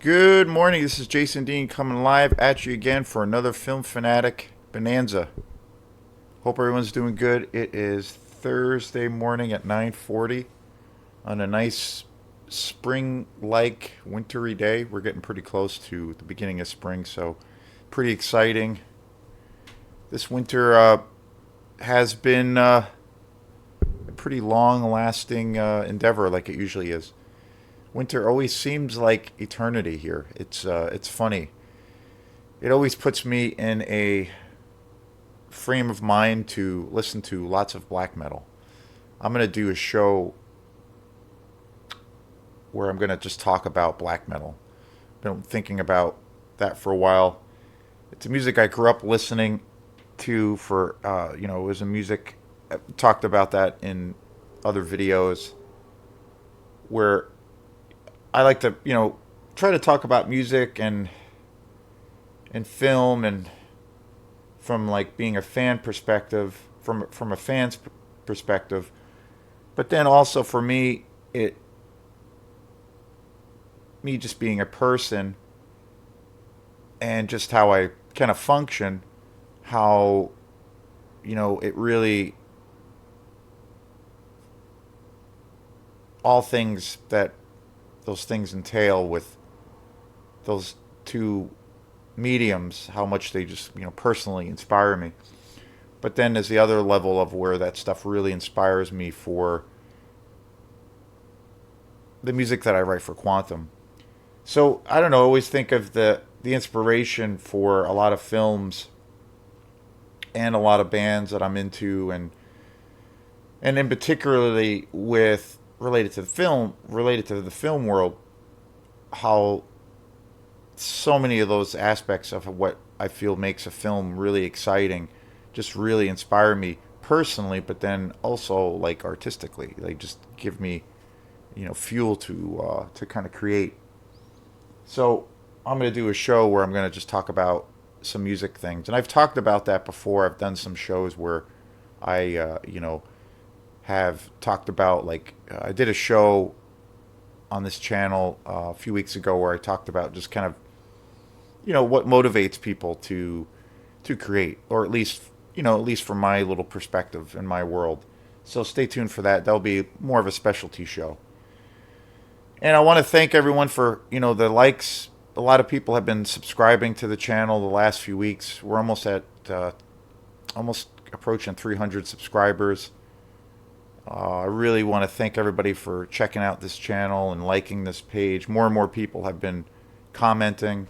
Good morning. This is Jason Dean coming live at you again for another Film Fanatic Bonanza. Hope everyone's doing good. It is Thursday morning at 9:40 on a nice spring-like wintry day. We're getting pretty close to the beginning of spring, so pretty exciting. This winter has been a pretty long-lasting endeavor, like it usually is. Winter always seems like eternity here. It's funny. It always puts me in a frame of mind to listen to lots of black metal. I'm gonna do a show where I'm gonna just talk about black metal. Been thinking about that for a while. It's a music I grew up listening to for it was a music. I talked about that in other videos where I like to try to talk about music and film and from like being a fan perspective, from a fan's perspective, but then also for me it me just being a person and just how I kind of function, how it really all things that those things entail with those two mediums, how much they just personally inspire me. But then there's the other level of where that stuff really inspires me for the music that I write for Quantum. So I don't know. I always think of the inspiration for a lot of films and a lot of bands that I'm into, and in particularly with related to the film world, how so many of those aspects of what I feel makes a film really exciting just really inspire me personally, but then also like artistically, like just give me fuel to kind of create. So I'm going to do a show where I'm going to just talk about some music things, and I've talked about that before. I've done some shows where I have talked about like I did a show on this channel a few weeks ago where I talked about just kind of what motivates people to create, or at least from my little perspective in my world. So stay tuned for that. That'll be more of a specialty show. And I want to thank everyone for the likes. A lot of people have been subscribing to the channel the last few weeks. We're almost at almost approaching 300 subscribers. I really want to thank everybody for checking out this channel and liking this page. More and more people have been commenting.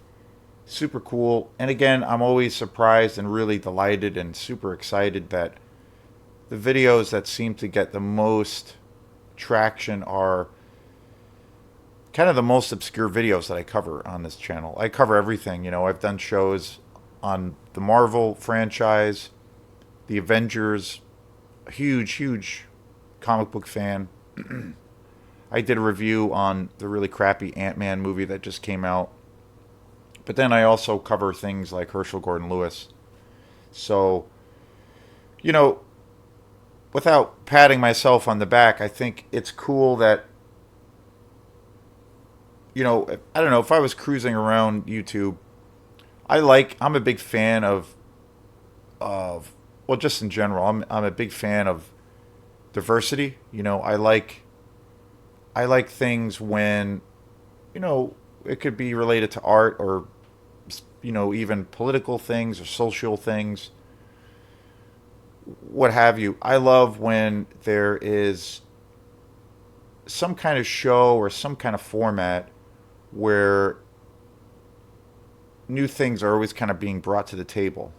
Super cool. And again, I'm always surprised and really delighted and super excited that the videos that seem to get the most traction are kind of the most obscure videos that I cover on this channel. I cover everything. I've done shows on the Marvel franchise, the Avengers, a huge comic book fan. I did a review on the really crappy Ant-Man movie that just came out. But then I also cover things like Herschel Gordon Lewis. So, without patting myself on the back, I think it's cool that, I don't know, if I was cruising around YouTube, I'm a big fan of, well, just in general, I'm a big fan of diversity. I like things when, it could be related to art or, even political things or social things, what have you. I love when there is some kind of show or some kind of format where new things are always kind of being brought to the table.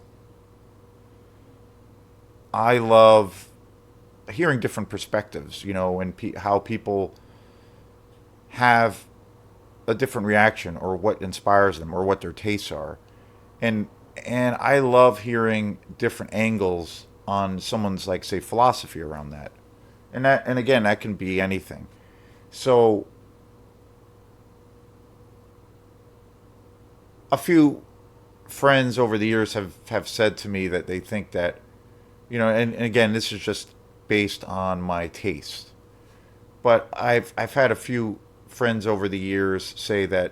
I love hearing different perspectives, and how people have a different reaction or what inspires them or what their tastes are. And I love hearing different angles on someone's, like, say, philosophy around that. And again, that can be anything. So a few friends over the years have said to me that they think that, and again, this is just based on my taste. But I've had a few friends over the years say that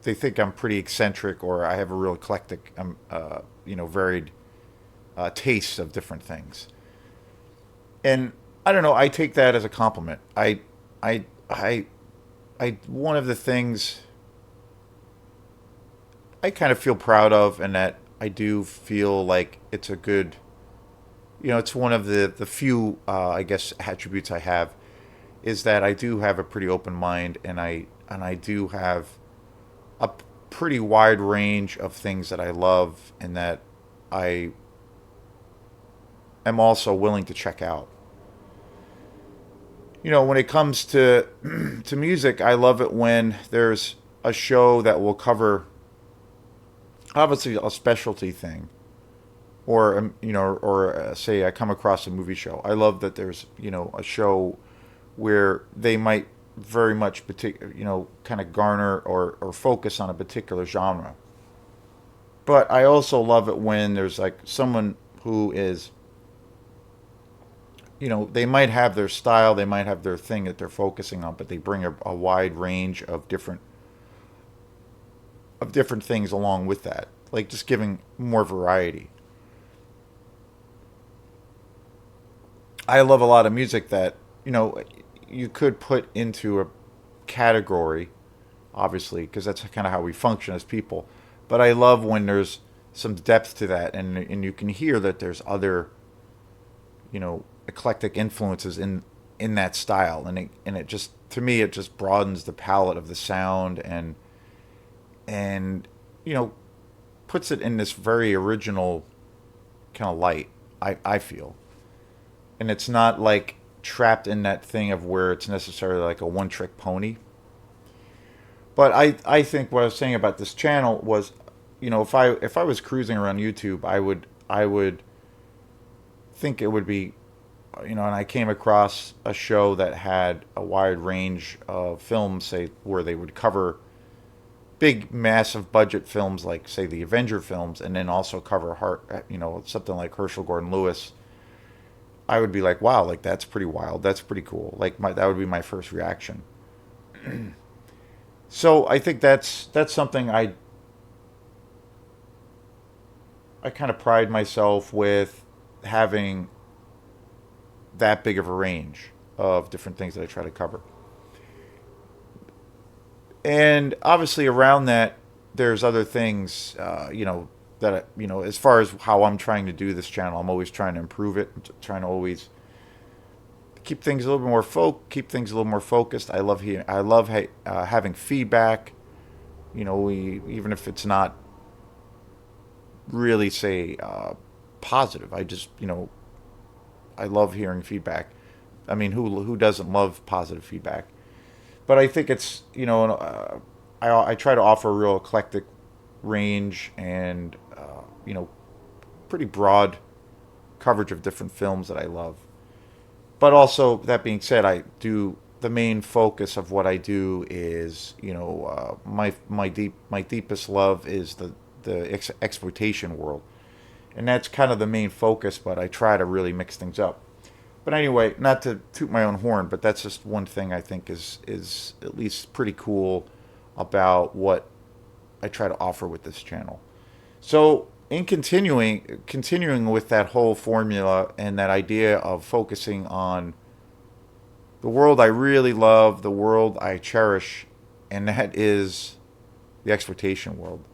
they think I'm pretty eccentric or I have a real eclectic, varied tastes of different things. And I don't know. I take that as a compliment. I, I, One of the things I kind of feel proud of, and that I do feel like it's a good, it's one of the few, I guess, attributes I have, is that I do have a pretty open mind, and I do have a pretty wide range of things that I love, and that I am also willing to check out. When it comes to to music, I love it when there's a show that will cover obviously a specialty thing, or say I come across a movie show. I love that there's a show where they might very much kind of garner or focus on a particular genre. But I also love it when there's like someone who is, they might have their style, they might have their thing that they're focusing on, but they bring a wide range of different things along with that, like just giving more variety. I love a lot of music that you could put into a category, obviously, because that's kind of how we function as people. But I love when there's some depth to that, and you can hear that there's other eclectic influences in that style, and it just, to me, it just broadens the palette of the sound, and you know puts it in this very original kind of light. I feel, and it's not like trapped in that thing of where it's necessarily like a one trick pony. But I think what I was saying about this channel was, if I was cruising around YouTube, I would think it would be, and I came across a show that had a wide range of films, say, where they would cover big, massive budget films like, say, the Avenger films, and then also cover something like Herschel Gordon Lewis. I would be like, wow, like that's pretty wild. That's pretty cool. Like that would be my first reaction. So I think that's something I kind of pride myself with, having that big of a range of different things that I try to cover. And obviously around that, there's other things, that as far as how I'm trying to do this channel, I'm always trying to improve it, trying to always keep things a little more focused. I love having feedback. Even if it's not really, say, positive, I love hearing feedback. I mean, who doesn't love positive feedback? But I think it's, I try to offer a real eclectic range, and pretty broad coverage of different films that I love. But also, that being said, the main focus of what I do is, my deepest love is the exploitation world, and that's kind of the main focus. But I try to really mix things up. But anyway, not to toot my own horn, but that's just one thing I think is at least pretty cool about what I try to offer with this channel. So, in continuing with that whole formula and that idea of focusing on the world I really love, the world I cherish, and that is the exploitation world.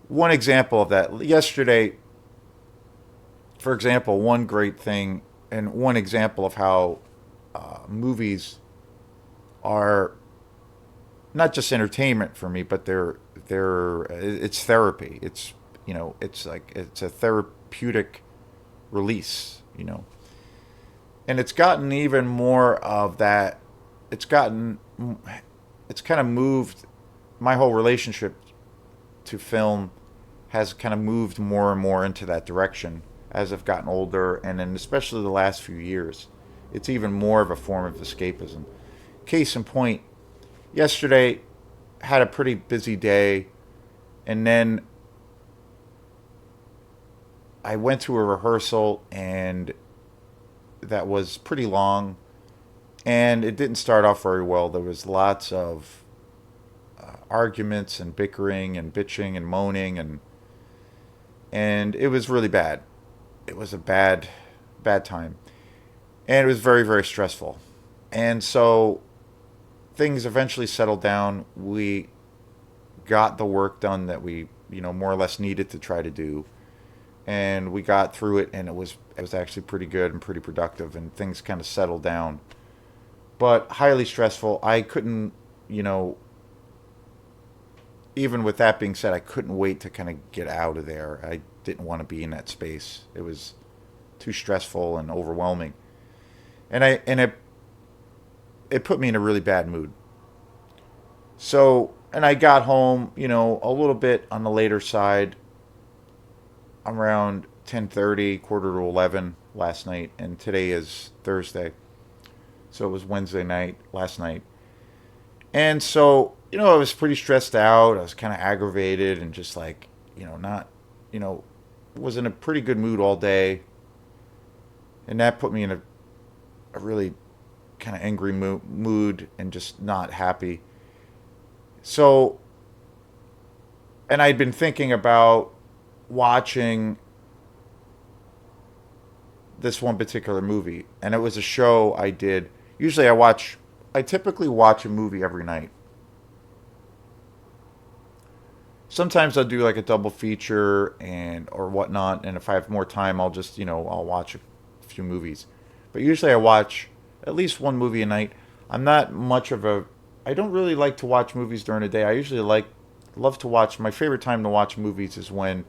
One example of that, yesterday, for example, one great thing and one example of how movies are not just entertainment for me, but it's therapy. It's a therapeutic release, and it's gotten even more of that. It's kind of moved, my whole relationship to film has kind of moved more and more into that direction as I've gotten older, and then especially the last few years, it's even more of a form of escapism. Case in point, yesterday had a pretty busy day, and then I went to a rehearsal, and that was pretty long, and it didn't start off very well. There was lots of arguments and bickering and bitching and moaning, and it was really bad. It was a bad time, and it was very very stressful. And so things eventually settled down. We got the work done that we more or less needed to try to do, and we got through it, and it was actually pretty good and pretty productive, and things kind of settled down. But highly stressful. I couldn't, you know, even with that being said, I couldn't wait to kind of get out of there. I didn't want to be in that space. It was too stressful and overwhelming, and it put me in a really bad mood. So, and I got home, a little bit on the later side, around 10:30, quarter to 11 last night, and today is Thursday. So it was Wednesday night last night. And so, I was pretty stressed out. I was kind of aggravated and just like, not, you know, was in a pretty good mood all day. And that put me in a really kind of angry mood and just not happy. So, and I'd been thinking about watching this one particular movie, and it was a show I did. Usually I typically watch a movie every night. Sometimes I'll do like a double feature and or whatnot, and if I have more time, I'll just I'll watch a few movies. But usually I watch at least one movie a night. I'm not much of a I don't really like to watch movies during the day. I usually love to watch. My favorite time to watch movies is when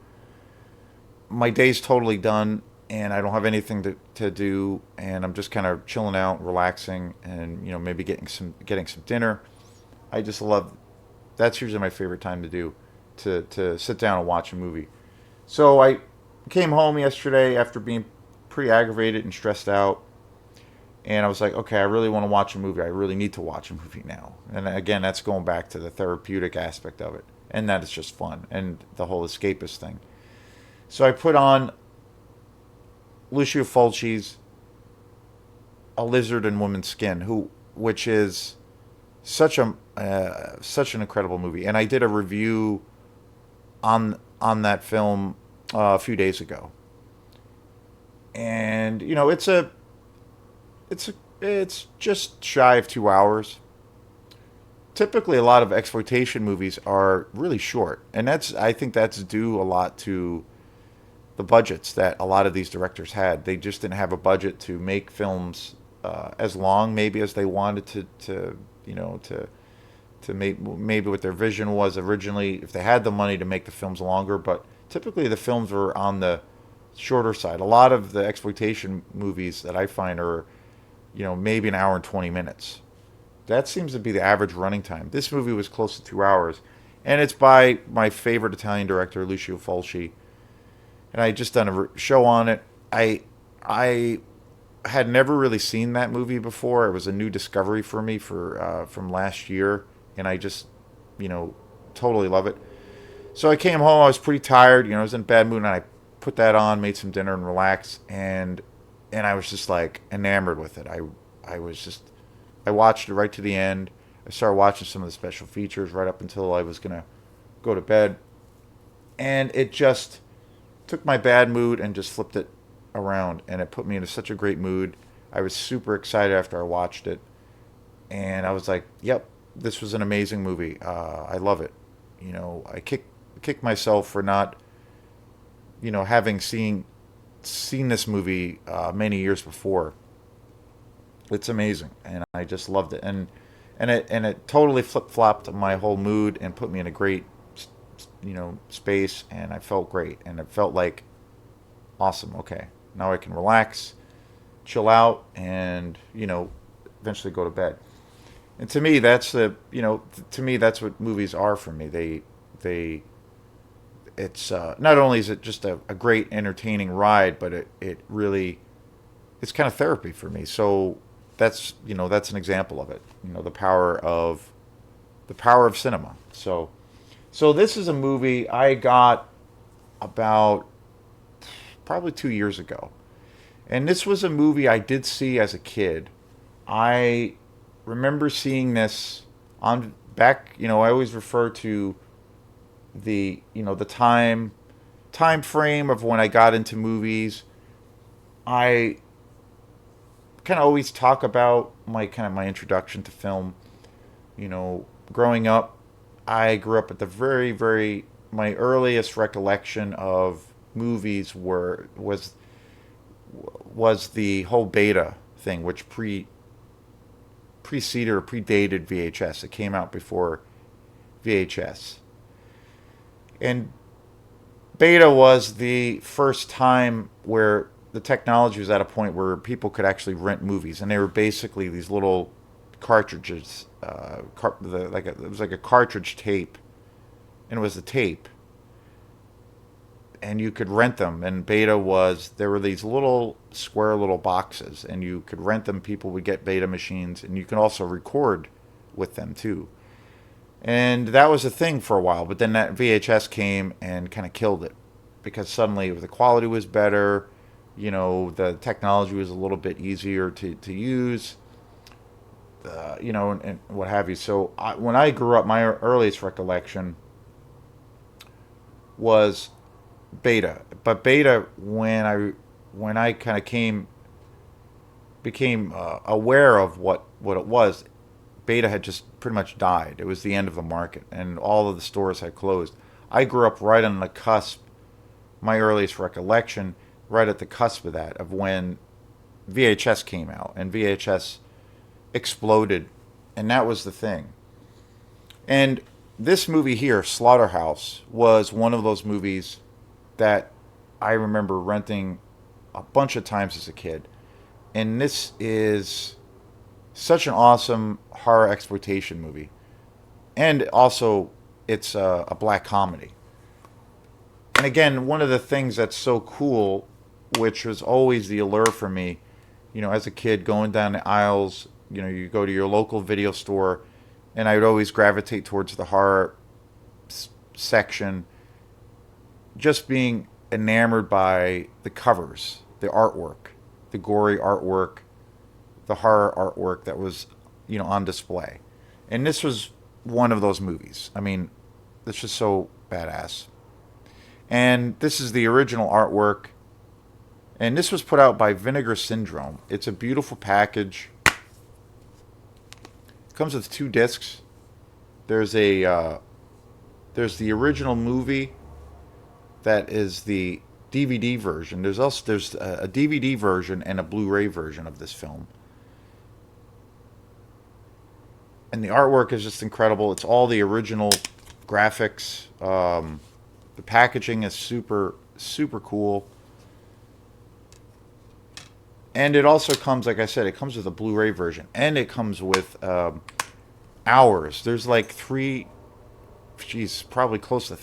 my day's totally done and I don't have anything to do, and I'm just kind of chilling out, relaxing, and maybe getting some dinner. I just love That's usually my favorite time to do, to sit down and watch a movie. So I came home yesterday after being pretty aggravated and stressed out, and I was like, okay, I really want to watch a movie. I really need to watch a movie now. And again, that's going back to the therapeutic aspect of it, and that it's just fun and the whole escapist thing. So I put on Lucio Fulci's A Lizard in Woman's Skin, which is such an incredible movie, and I did a review on that film a few days ago, and it's just shy of 2 hours. Typically, a lot of exploitation movies are really short, and I think that's due a lot to the budgets that a lot of these directors had. They just didn't have a budget to make films as long, maybe as they wanted to make, maybe what their vision was originally, if they had the money to make the films longer. But typically, the films were on the shorter side. A lot of the exploitation movies that I find are, maybe an hour and 20 minutes. That seems to be the average running time. This movie was close to 2 hours, and it's by my favorite Italian director, Lucio Fulci, and I just done a show on it. I had never really seen that movie before. It was a new discovery for me from last year, and I just totally love it. So I came home. I was pretty tired. I was in a bad mood, and I put that on, made some dinner, and relaxed. And I was just like enamored with it. I watched it right to the end. I started watching some of the special features right up until I was gonna go to bed, and it just took my bad mood and just flipped it around, and it put me into such a great mood. I was super excited after I watched it, and I was like, "Yep, this was an amazing movie. I love it." I kick myself for not, having seen this movie many years before. It's amazing, and I just loved it, and it totally flip flopped my whole mood and put me in a great, space, and I felt great, and it felt like awesome. Okay, now I can relax, chill out, and eventually go to bed. And to me, to me that's what movies are for me. They it's not only is it just a great entertaining ride, but it really it's kind of therapy for me. So that's an example of it. The power of cinema. So this is a movie I got about probably 2 years ago, and this was a movie I did see as a kid. I remember seeing this on back, I always refer to the time frame of when I got into movies. I kind of always talk about my introduction to film. Growing up, I grew up at the very my earliest recollection of movies was the whole beta thing, which preceded or predated VHS. It came out before VHS. And beta was the first time where the technology was at a point where people could actually rent movies, and they were basically these little cartridges, it was like a cartridge tape, and it was a tape, and you could rent them. And beta was there were these little square little boxes, and you could rent them. People would get beta machines, and you can also record with them too. And that was a thing for a while, but then that VHS came and kind of killed it because suddenly the quality was better, the technology was a little bit easier to use, and what have you. So when I grew up, my earliest recollection was beta. But beta, when I kind of became aware of what it was, beta had just pretty much died. It was the end of the market, and all of the stores had closed. I grew up right on the cusp, my earliest recollection, right at the cusp of that, of when VHS came out, and VHS exploded, and that was the thing. And this movie here, Slaughterhouse, was one of those movies that I remember renting a bunch of times as a kid. And this is such an awesome horror exploitation movie. And also, it's a black comedy. And again, one of the things that's so cool, which was always the allure for me, as a kid going down the aisles, you go to your local video store, and I would always gravitate towards the horror section, just being enamored by the covers, the artwork, the gory artwork, the horror artwork that was, on display. And this was one of those movies. I mean, it's just so badass. And this is the original artwork. And this was put out by Vinegar Syndrome. It's a beautiful package. It comes with 2 discs. There's there's the original movie that is the DVD version. There's a DVD version and a Blu-ray version of this film. And the artwork is just incredible. It's all the original graphics. The packaging is super, super cool. And it also comes, like I said, it comes with a Blu-ray version. And it comes with hours. There's like probably close to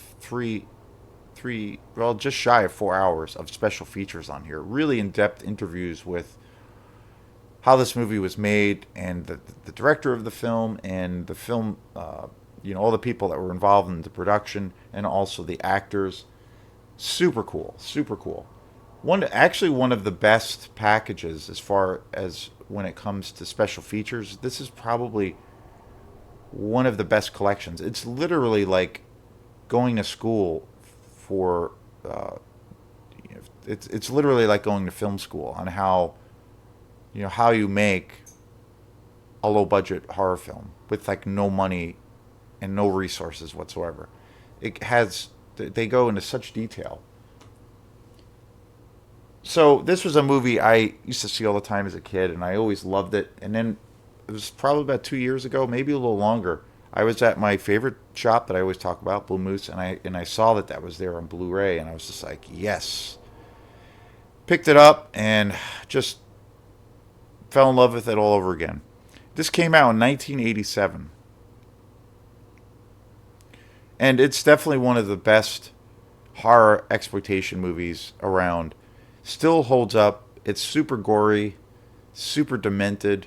just shy of 4 hours of special features on here. Really in-depth interviews with how this movie was made, and the director of the film, and the film, all the people that were involved in the production, and also the actors. Super cool, super cool. One of the best packages as far as when it comes to special features. This is probably one of the best collections. It's literally like going to school for. It's literally like going to film school on how you make a low budget horror film with like no money and no resources whatsoever. They go into such detail. So this was a movie I used to see all the time as a kid, and I always loved it. And then it was probably about 2 years ago, maybe a little longer. I was at my favorite shop that I always talk about, Blue Moose, and I saw that was there on Blu-ray, and I was just like, yes. Picked it up and just fell in love with it all over again. This came out in 1987. And it's definitely one of the best horror exploitation movies around. Still holds up. It's super gory, super demented.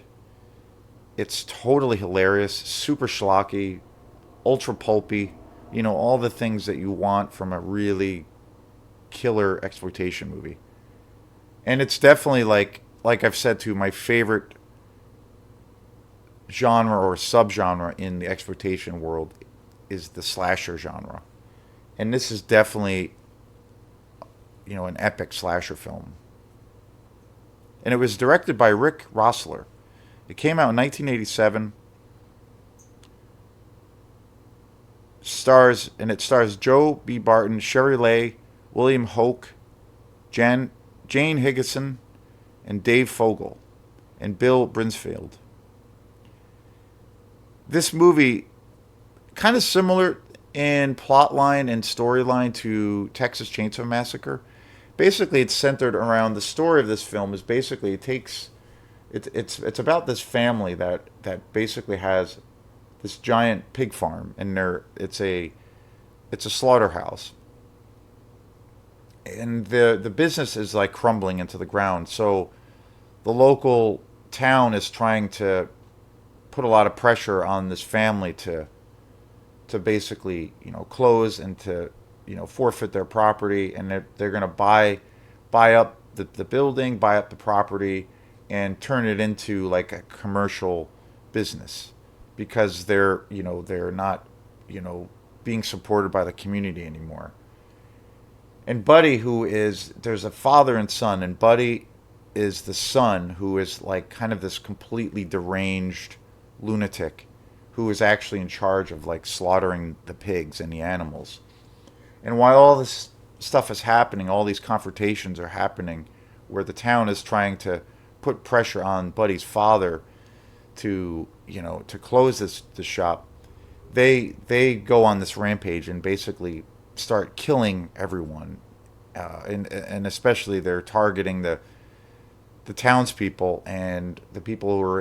It's totally hilarious, super schlocky, ultra pulpy. All the things that you want from a really killer exploitation movie. And it's definitely like I've said too, my favorite genre or subgenre in the exploitation world is the slasher genre, and this is definitely, an epic slasher film. And it was directed by Rick Roessler. It came out in 1987. It stars Joe B. Barton, Sherry Lay, William Hoke, Jane Higginson, and Dave Fogel, and Bill Brinsfield. This movie, kind of similar in plotline and storyline to Texas Chainsaw Massacre. Basically, it's centered around the story of this film. Is basically it's about this family that basically has this giant pig farm, and it's a slaughterhouse, and the business is like crumbling into the ground. So the local town is trying to put a lot of pressure on this family to basically close and to forfeit their property, and they're going to buy up the building, buy up the property, and turn it into like a commercial business, because they're not being supported by the community anymore. And Buddy, there's a father and son, and Buddy is the son, who is like kind of this completely deranged lunatic who is actually in charge of like slaughtering the pigs and the animals. And while all this stuff is happening, all these confrontations are happening, where the town is trying to put pressure on Buddy's father to close this shop. They go on this rampage and basically start killing everyone, and especially they're targeting the townspeople and the people who are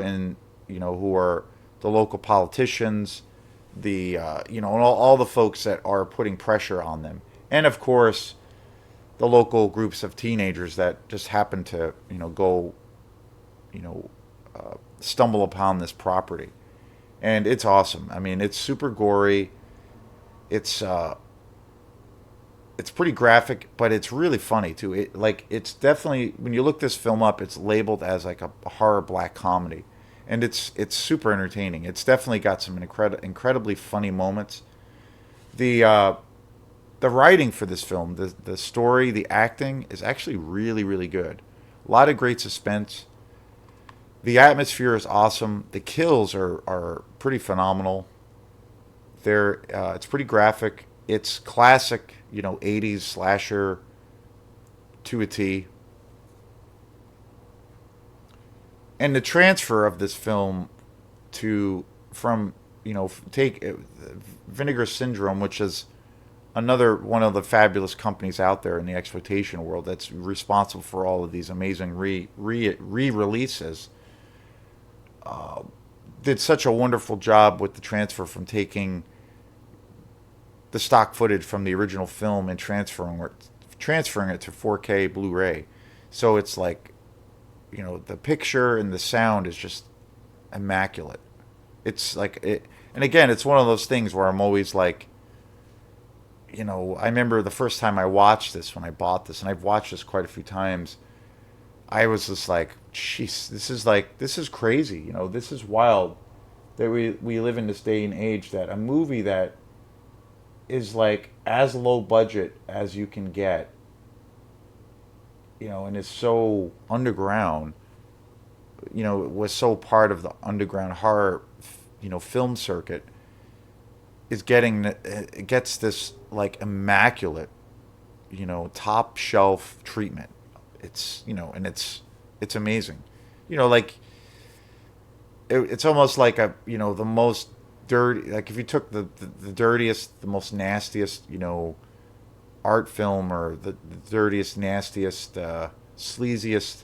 who are the local politicians, and all the folks that are putting pressure on them, and of course the local groups of teenagers that just happen to go you know stumble upon this property. And it's awesome. I mean, it's super gory. It's it's pretty graphic, but it's really funny too. It's definitely, when you look this film up, it's labeled as like a horror black comedy, and it's super entertaining. It's definitely got some incredibly funny moments. The writing for this film, the story, the acting is actually really really good. A lot of great suspense. The atmosphere is awesome. The kills are pretty phenomenal. It's pretty graphic. It's classic, 80s slasher to a T. And the transfer of this film to from take Vinegar Syndrome, which is another one of the fabulous companies out there in the exploitation world that's responsible for all of these amazing re-releases. Did such a wonderful job with the transfer from taking the stock footage from the original film and transferring it to 4K Blu-ray. So it's like, the picture and the sound is just immaculate. It's like it, and again, it's one of those things where I'm always like, I remember the first time I watched this when I bought this, and I've watched this quite a few times. I was just like, jeez, this is crazy. This is wild that we live in this day and age, that a movie that is like as low budget as you can get, and is so underground, it was so part of the underground horror, film circuit, it gets this like immaculate, top shelf treatment. It's and it's amazing. Like it's almost like the most dirty, like if you took the dirtiest, the most nastiest, art film, or the dirtiest, nastiest, sleaziest,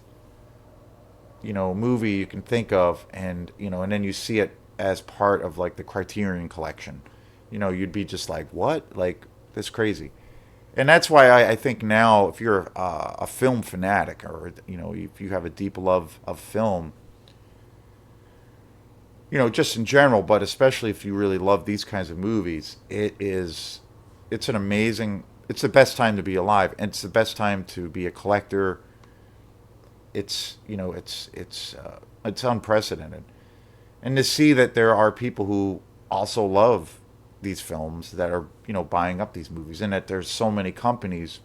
movie you can think of, and and then you see it as part of like the Criterion collection, you'd be just like, what? Like, this crazy. And that's why I think now, if you're a film fanatic, or if you have a deep love of film, just in general, but especially if you really love these kinds of movies, it's an amazing, it's the best time to be alive, and it's the best time to be a collector. It's it's unprecedented. And to see that there are people who also love these films that are, buying up these movies, and that there's so many companies,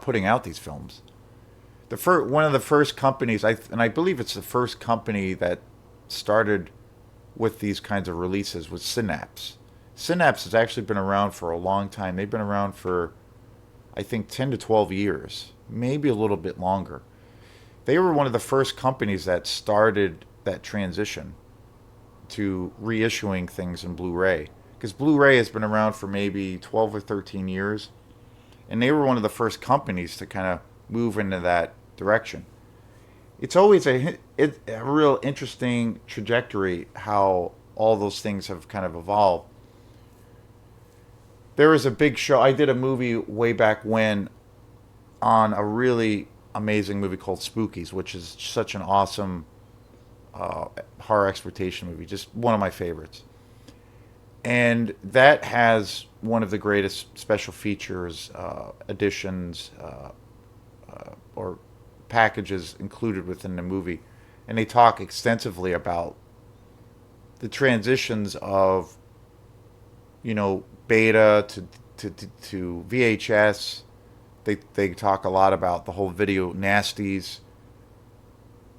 putting out these films. One of the first companies, and I believe it's the first company that started with these kinds of releases, was Synapse. Synapse has actually been around for a long time. They've been around for, I think, 10 to 12 years, maybe a little bit longer. They were one of the first companies that started that transition to reissuing things in Blu-ray, because Blu-ray has been around for maybe 12 or 13 years, and they were one of the first companies to kind of move into that direction. It's always a real interesting trajectory how all those things have kind of evolved. There was a big show. I did a movie way back when on a really amazing movie called Spookies, which is such an awesome horror exploitation movie, just one of my favorites. And that has one of the greatest special features, additions, or packages included within the movie. And they talk extensively about the transitions of, beta to VHS. They talk a lot about the whole video nasties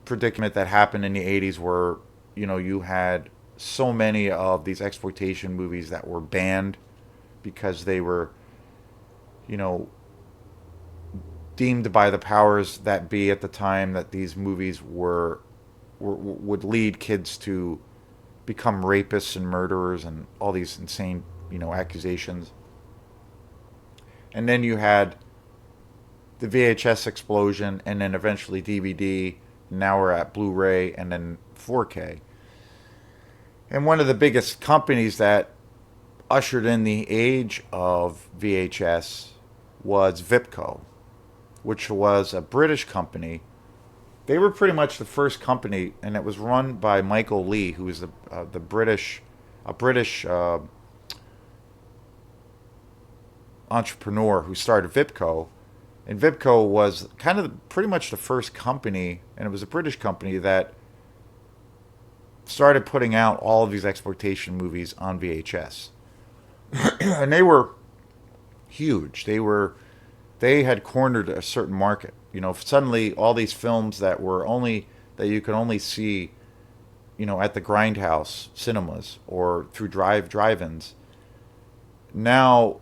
predicament that happened in the 80s, where, you had so many of these exploitation movies that were banned because they were, you know, deemed by the powers that be at the time that these movies would lead kids to become rapists and murderers and all these insane, accusations. And then you had the VHS explosion, and then eventually DVD. Now we're at Blu-ray and then 4K. And one of the biggest companies that ushered in the age of VHS was Vipco, which was a British company. They were pretty much the first company, and it was run by Michael Lee, who is the British entrepreneur who started Vipco. And Vipco was kind of pretty much the first company, and it was a British company that started putting out all of these exploitation movies on VHS. And they were huge. They had cornered a certain market. Suddenly all these films that you could only see, at the Grindhouse cinemas or through drive-ins. Now,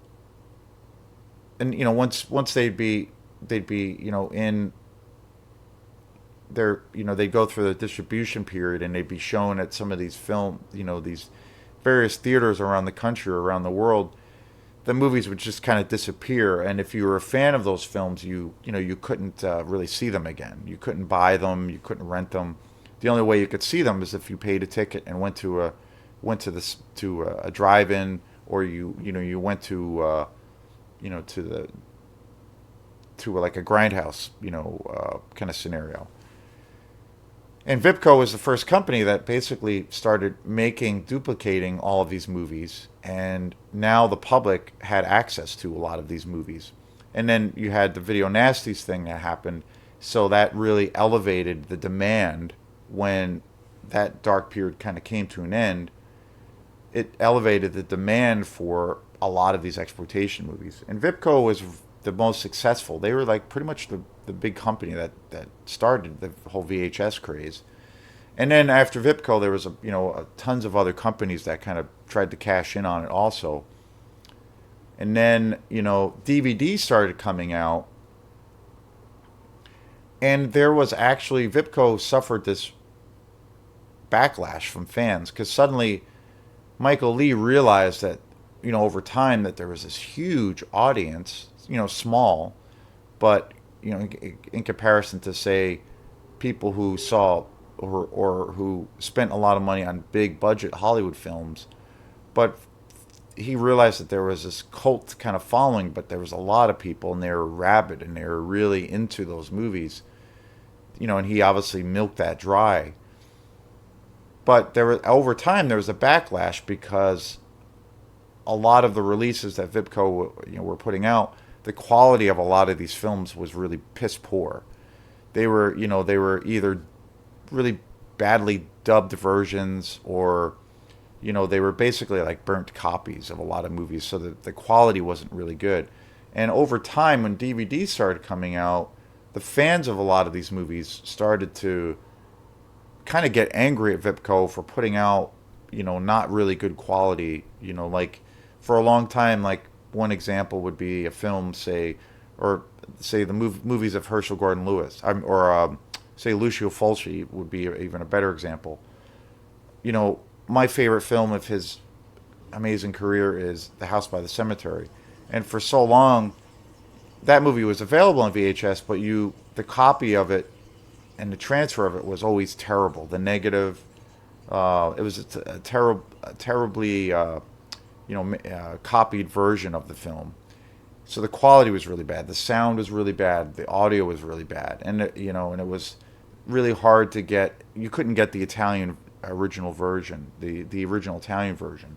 and once they'd be in their, they'd go through the distribution period, and they'd be shown at some of these these various theaters around the country or around the world. The movies would just kind of disappear, and if you were a fan of those films, you couldn't really see them again. You couldn't buy them, you couldn't rent them. The only way you could see them is if you paid a ticket and went to a drive-in, or you went to like a Grindhouse kind of scenario. And Vipco was the first company that basically started duplicating all of these movies, and now the public had access to a lot of these movies. And then you had the video nasties thing that happened, so that really elevated the demand. When that dark period kind of came to an end, it elevated the demand for a lot of these exploitation movies. And Vipco was the most successful. They were like pretty much the big company that started the whole VHS craze. And then after Vipco, there was tons of other companies that kind of tried to cash in on it also. And then DVD started coming out, and there was actually Vipco suffered this backlash from fans, because suddenly Michael Lee realized that over time that there was this huge audience, small, but in comparison to, say, people who saw or who spent a lot of money on big budget Hollywood films. But he realized that there was this cult kind of following, but there was a lot of people, and they were rabid, and they were really into those movies, and he obviously milked that dry. But over time there was a backlash, because a lot of the releases that Vipco were putting out, the quality of a lot of these films was really piss poor. They were either really badly dubbed versions, or they were basically like burnt copies of a lot of movies, so that the quality wasn't really good. And over time, when DVDs started coming out, the fans of a lot of these movies started to kind of get angry at Vipco for putting out, not really good quality. Like for a long time, like one example would be a film, say, or say the movies of Herschel Gordon Lewis, or say Lucio Fulci would be even a better example. My favorite film of his amazing career is The House by the Cemetery, and for so long, that movie was available on VHS, but the copy of it and the transfer of it was always terrible. The negative, it was a terribly copied version of the film. So the quality was really bad. The sound was really bad. The audio was really bad, and it was really hard to get. You couldn't get the Italian original version, the original Italian version.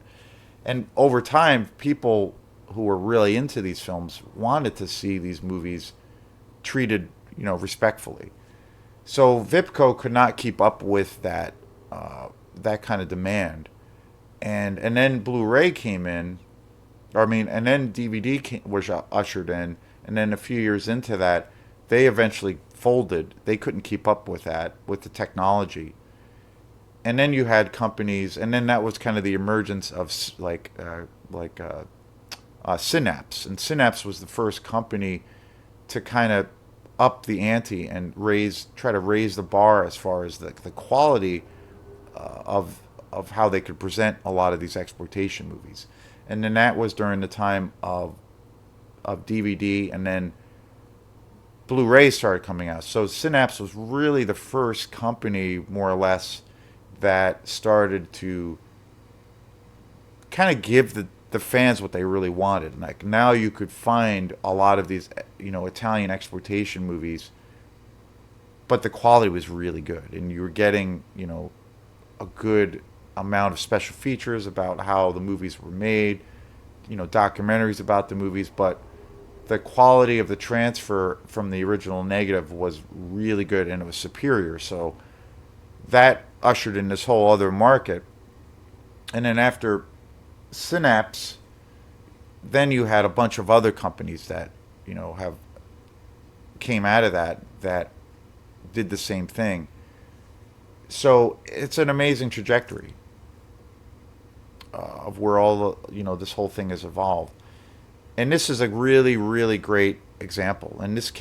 And over time, people who were really into these films wanted to see these movies treated, respectfully. So Vipco could not keep up with that kind of demand, and then Blu-ray came in, and then was ushered in, and then a few years into that, they eventually folded. They couldn't keep up with the technology, and then you had companies, and then that was kind of the emergence of Synapse, and Synapse was the first company to kind of up the ante and try to raise the bar as far as the quality of how they could present a lot of these exploitation movies. And then that was during the time of DVD, and then Blu-ray started coming out. So Synapse was really the first company, more or less, that started to kind of give the fans what they really wanted. And like now you could find a lot of these, Italian exploitation movies, but the quality was really good, and you were getting, a good amount of special features about how the movies were made, documentaries about the movies, but the quality of the transfer from the original negative was really good, and it was superior. So that ushered in this whole other market. And then after Synapse, then you had a bunch of other companies that have came out of that did the same thing. So it's an amazing trajectory of where all this whole thing has evolved. And this is a really, really great example. And this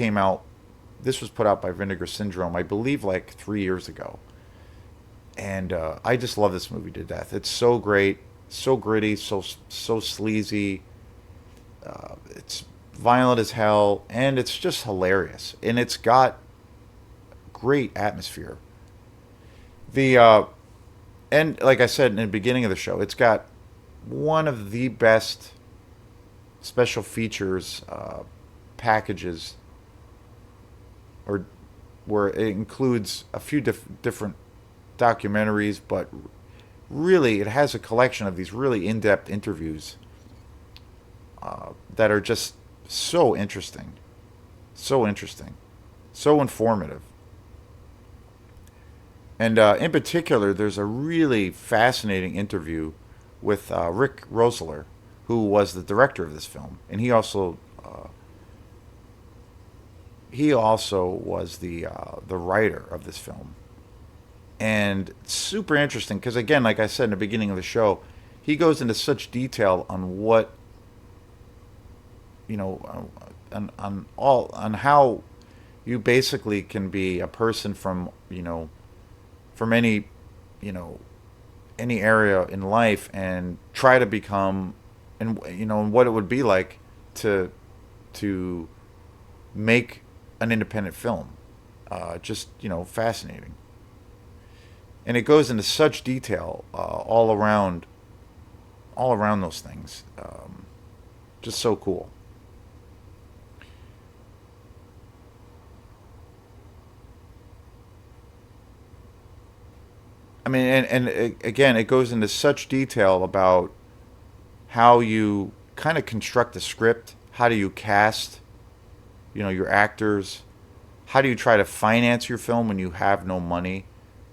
was put out by Vinegar Syndrome, I believe, like 3 years ago. And I just love this movie to death. It's so great, so gritty, so sleazy. It's violent as hell, and it's just hilarious. And it's got great atmosphere. And like I said in the beginning of the show, it's got one of the best special features packages, or where it includes a few different documentaries, but really it has a collection of these really in-depth interviews that are just so interesting, so informative. And in particular, there's a really fascinating interview with Rick Roessler, who was the director of this film, and he also was the writer of this film. And it's super interesting because, again, like I said in the beginning of the show, he goes into such detail on what on how you basically can be a person from from any any area in life and try to become, and and what it would be like to make an independent film. Just fascinating. And it goes into such detail all around those things. Just so cool. I mean, again, it goes into such detail about how you kind of construct a script. How do you cast, your actors? How do you try to finance your film when you have no money?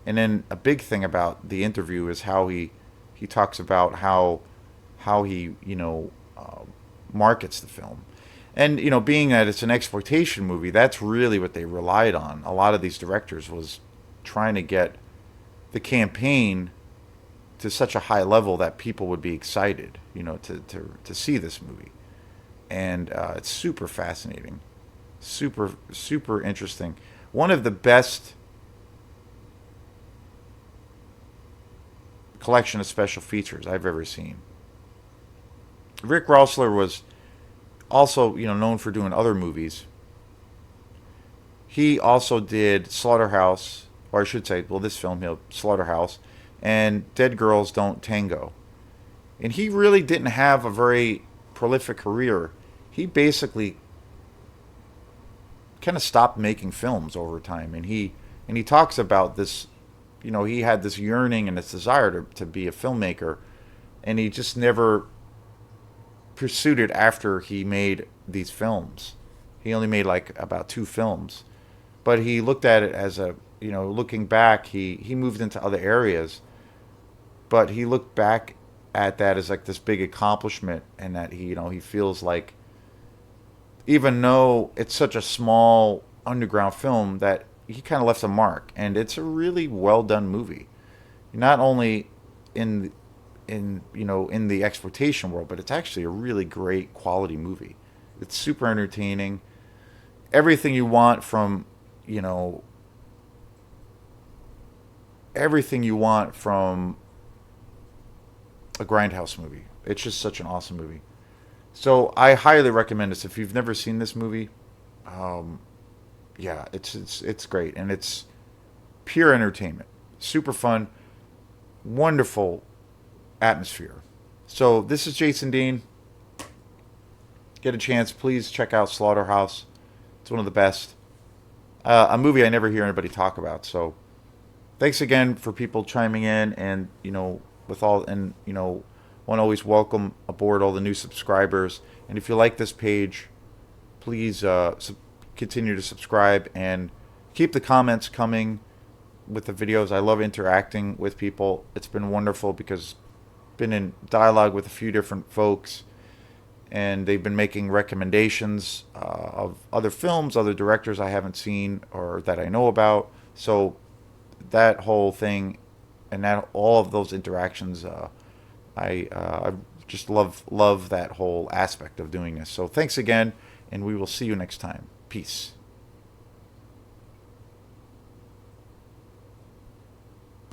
And then a big thing about the interview is how he talks about how he markets the film. And being that it's an exploitation movie, that's really what they relied on. A lot of these directors was trying to get the campaign to such a high level that people would be excited, to see this movie. And it's super fascinating, super super interesting. One of the best collection of special features I've ever seen. Rick Roessler was also, known for doing other movies. He also did Slaughterhouse, or I should say, well, this film, Slaughterhouse, and Dead Girls Don't Tango. And he really didn't have a very prolific career. He basically kind of stopped making films over time, and he talks about this. He had this yearning and this desire to be a filmmaker, and he just never pursued it after he made these films. He only made like about two films, but he looked at it as looking back, he moved into other areas, but he looked back at that as like this big accomplishment, and that he feels like, even though it's such a small underground film, that he kind of left a mark, and it's a really well done movie. Not only in in the exploitation world, but it's actually a really great quality movie. It's super entertaining. Everything you want from you know everything you want from a grindhouse movie. It's just such an awesome movie. So I highly recommend this if you've never seen this movie. Um, yeah, it's great, and it's pure entertainment. Super fun, wonderful atmosphere. So this is Jason Dean. Get a chance, please check out Slaughterhouse. It's one of the best. A movie I never hear anybody talk about. So thanks again for people chiming in, and with all, and want to always welcome aboard all the new subscribers. And if you like this page, please continue to subscribe and keep the comments coming with the videos. I love interacting with people. It's been wonderful because I've been in dialogue with a few different folks, and they've been making recommendations of other films, other directors I haven't seen or that I know about. So that whole thing, and that all of those interactions, I just love that whole aspect of doing this. So thanks again, and we will see you next time. Peace.